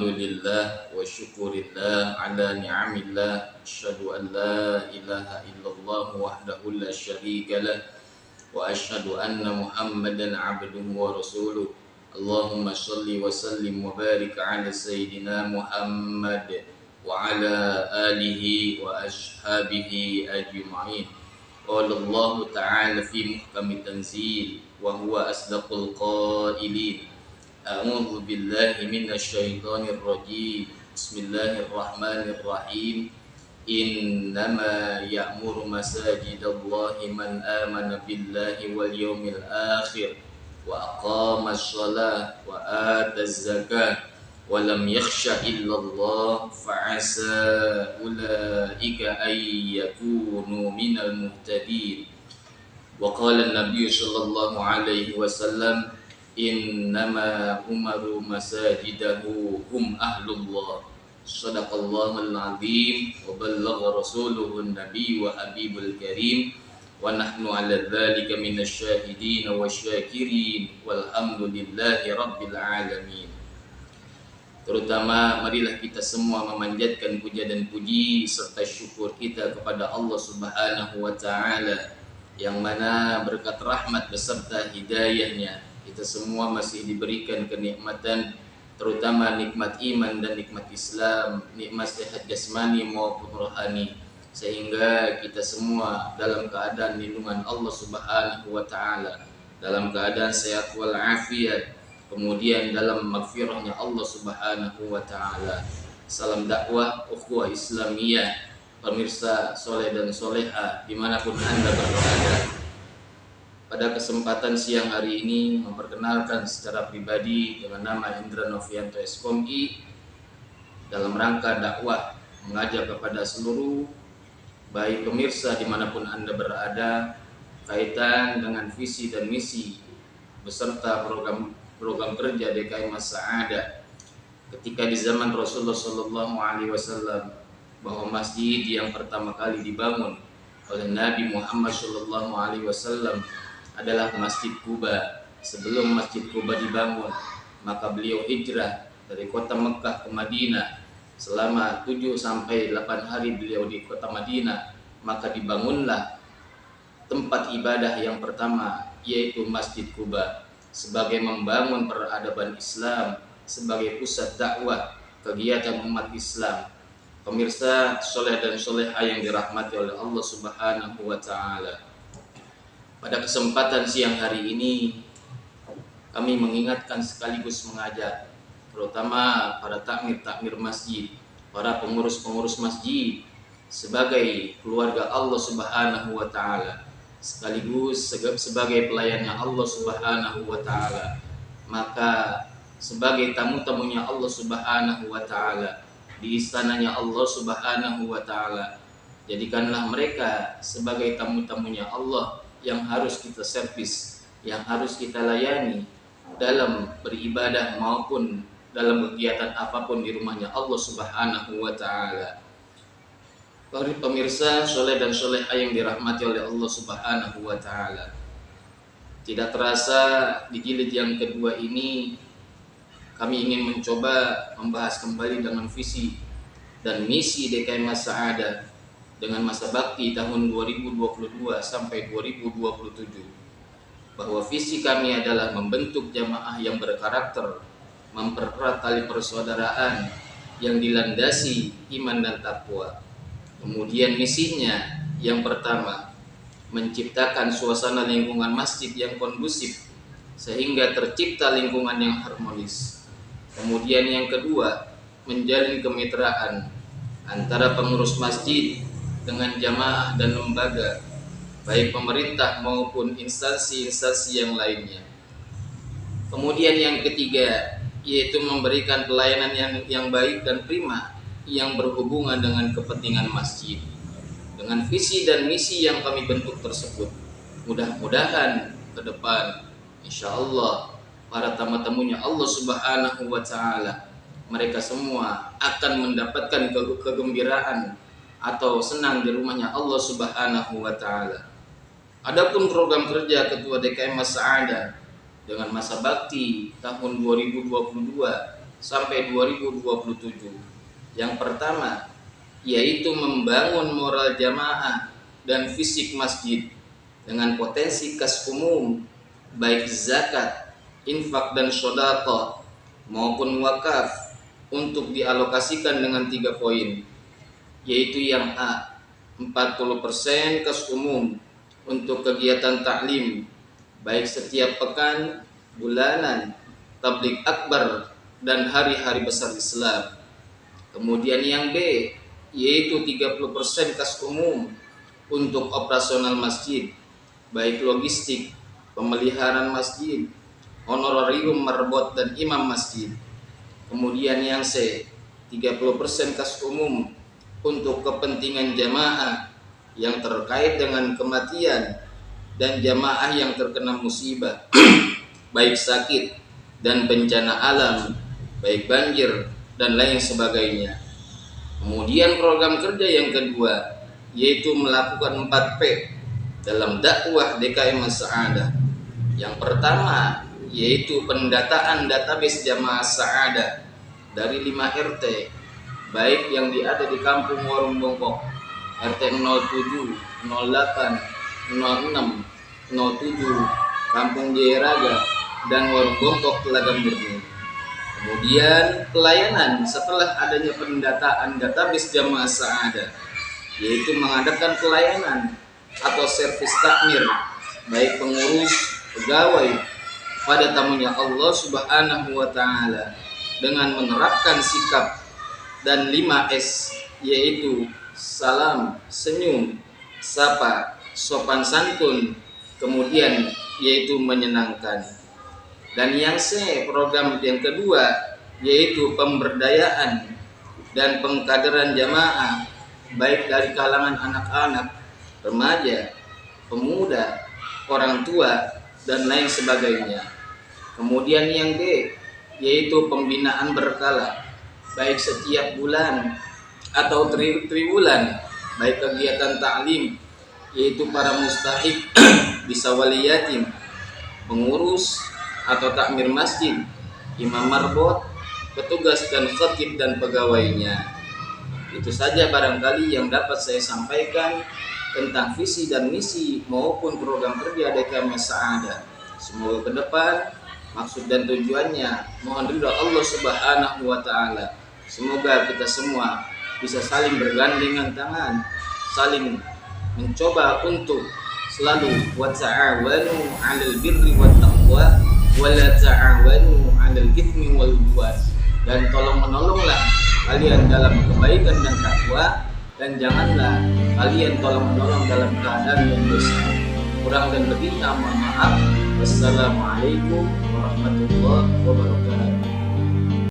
Alhamdulillah wa syukurillah ala ni'amillah. Asyhadu an la ilaha illallah wahdahu la syarika lah. Wa asyhadu anna Muhammadan abduhu wa rasuluh. Allahumma shalli wa sallim wa barik ala sayyidina Muhammad wa ala alihi wa ashabihi ajma'in. Qala Allah ta'ala fi muhkami tanzil wa huwa asdaqul qailin. A'udzu billahi minasy syaithanir rajim. Bismillahirrahmanirrahim. Innama ya'muru masajidallahi man amana billahi wal yawmil akhir wa aqamas shalah wa ataz zakah wa lam yakhsha illallah fa'asa ulaika ay yakunu minal muhtadin. Wa qala an-nabiy sallallahu alaihi wasallam, innama umaru masajidahu hum ahlullah. Shadaqallahul azim wa ballagha rasuluhun nabiy wa habibul karim wa nahnu ala dzalika minasyahidin wasyakirin walhamdulillahi rabbil alamin. Terutama marilah kita semua memanjatkan puja dan puji serta syukur kita kepada Allah Subhanahu wa taala, yang mana berkat rahmat beserta hidayahnya kita semua masih diberikan kenikmatan, terutama nikmat iman dan nikmat Islam, nikmat sehat jasmani maupun rohani, sehingga kita semua dalam keadaan lindungan Allah Subhanahu wa taala, dalam keadaan sehat wal afiat, kemudian dalam maghfirahnya Allah Subhanahu wa taala. Salam dakwah ukhuwah Islamiyah, pemirsa soleh dan soleha dimanapun Anda berada. Pada kesempatan siang hari ini memperkenalkan secara pribadi dengan nama Indra Novianto SKOMI dalam rangka dakwah, mengajak kepada seluruh baik pemirsa dimanapun Anda berada kaitan dengan visi dan misi beserta program kerja DKI Mas-Sa'adah ketika di zaman Rasulullah SAW, bahwa masjid yang pertama kali dibangun oleh Nabi Muhammad SAW adalah Masjid Quba. Sebelum Masjid Quba dibangun, maka beliau hijrah dari kota Mekah ke Madinah. Selama 7 sampai 8 hari beliau di kota Madinah, maka dibangunlah tempat ibadah yang pertama, yaitu Masjid Quba, sebagai membangun peradaban Islam, sebagai pusat dakwah kegiatan umat Islam. Pemirsa soleh dan soleha yang dirahmati oleh Allah Subhanahu wa taala, pada kesempatan siang hari ini kami mengingatkan sekaligus mengajak terutama para takmir masjid, para pengurus masjid sebagai keluarga Allah Subhanahu wa taala, sekaligus sebagai pelayannya Allah Subhanahu wa taala, maka sebagai tamu-tamunya Allah Subhanahu wa taala di istananya Allah Subhanahu wa taala, jadikanlah mereka sebagai tamu-tamunya Allah yang harus kita servis, yang harus kita layani dalam beribadah maupun dalam kegiatan apapun di rumahnya Allah Subhanahu wa taala. Para pemirsa soleh dan soleha yang dirahmati oleh Allah Subhanahu wa taala, tidak terasa di jilid yang kedua ini kami ingin mencoba membahas kembali dengan visi dan misi DKI Mas-Sa'adah dengan masa bakti tahun 2022 sampai 2027, bahwa visi kami adalah membentuk jamaah yang berkarakter, mempererat tali persaudaraan yang dilandasi iman dan takwa. Kemudian misinya yang pertama, menciptakan suasana lingkungan masjid yang kondusif sehingga tercipta lingkungan yang harmonis. Kemudian yang kedua, menjalin kemitraan antara pengurus masjid dengan jamaah dan lembaga, baik pemerintah maupun instansi-instansi yang lainnya. Kemudian yang ketiga, yaitu memberikan pelayanan yang baik dan prima yang berhubungan dengan kepentingan masjid. Dengan visi dan misi yang kami bentuk tersebut, mudah-mudahan ke depan insya Allah para tamu-tamunya Allah Subhanahu wa taala, mereka semua akan mendapatkan kegembiraan atau senang di rumahnya Allah Subhanahu wa taala. Adapun program kerja Ketua DKI Mas-Sa'adah dengan masa bakti tahun 2022 sampai 2027. Yang pertama yaitu membangun moral jamaah dan fisik masjid dengan potensi kas umum, baik zakat, infak dan sedekah maupun wakaf, untuk dialokasikan dengan 3 poin, yaitu yang A, 40% kas umum untuk kegiatan taklim baik setiap pekan, bulanan, tabligh akbar dan hari-hari besar Islam. Kemudian yang B, yaitu 30% kas umum untuk operasional masjid, baik logistik, pemeliharaan masjid, honorarium marbot dan imam masjid. Kemudian yang C, 30% kas umum untuk kepentingan jamaah yang terkait dengan kematian dan jamaah yang terkena musibah baik sakit dan bencana alam, baik banjir dan lain sebagainya. Kemudian program kerja yang kedua yaitu melakukan 4P dalam dakwah DKM As-Sa'adah. Yang pertama yaitu pendataan database jamaah Sa'adah dari 5 RT, baik yang ada di Kampung Warung Bongkok, RT 07, 08, 06, 07, Kampung Jayaraga dan Warung Bongkok Telaga Murni. Kemudian pelayanan setelah adanya pendataan database jamaah Sa'adah, yaitu mengadakan pelayanan atau servis takmir baik pengurus, pegawai pada tamunya Allah Subhanahu wa taala dengan menerapkan sikap dan 5S, yaitu salam, senyum, sapa, sopan santun, kemudian yaitu menyenangkan. Dan yang C, program yang kedua yaitu pemberdayaan dan pengkaderan jamaah baik dari kalangan anak-anak, remaja, pemuda, orang tua dan lain sebagainya. Kemudian yang D yaitu pembinaan berkala baik setiap bulan atau triwulan, baik kegiatan taklim yaitu para mustahik bisa wali yatim, pengurus atau takmir masjid, imam marbot, petugas dan khatib dan pegawainya. Itu saja barangkali yang dapat saya sampaikan tentang visi dan misi maupun program kerja DKM As-Sa'adah. Semoga ke depan maksud dan tujuannya mohon ridha Allah Subhanahu wa taala. Semoga kita semua bisa saling bergandengan tangan, saling mencoba untuk selalu wa ta'awanu 'alal birri wat taqwa wa la ta'awanu 'alal itsmi wal 'udwan, dan tolong menolonglah kalian dalam kebaikan dan takwa, dan janganlah kalian tolong menolong dalam keadaan yang dosa. Kurang dan lebihnya mohon maaf. Wassalamualaikum warahmatullahi wabarakatuh.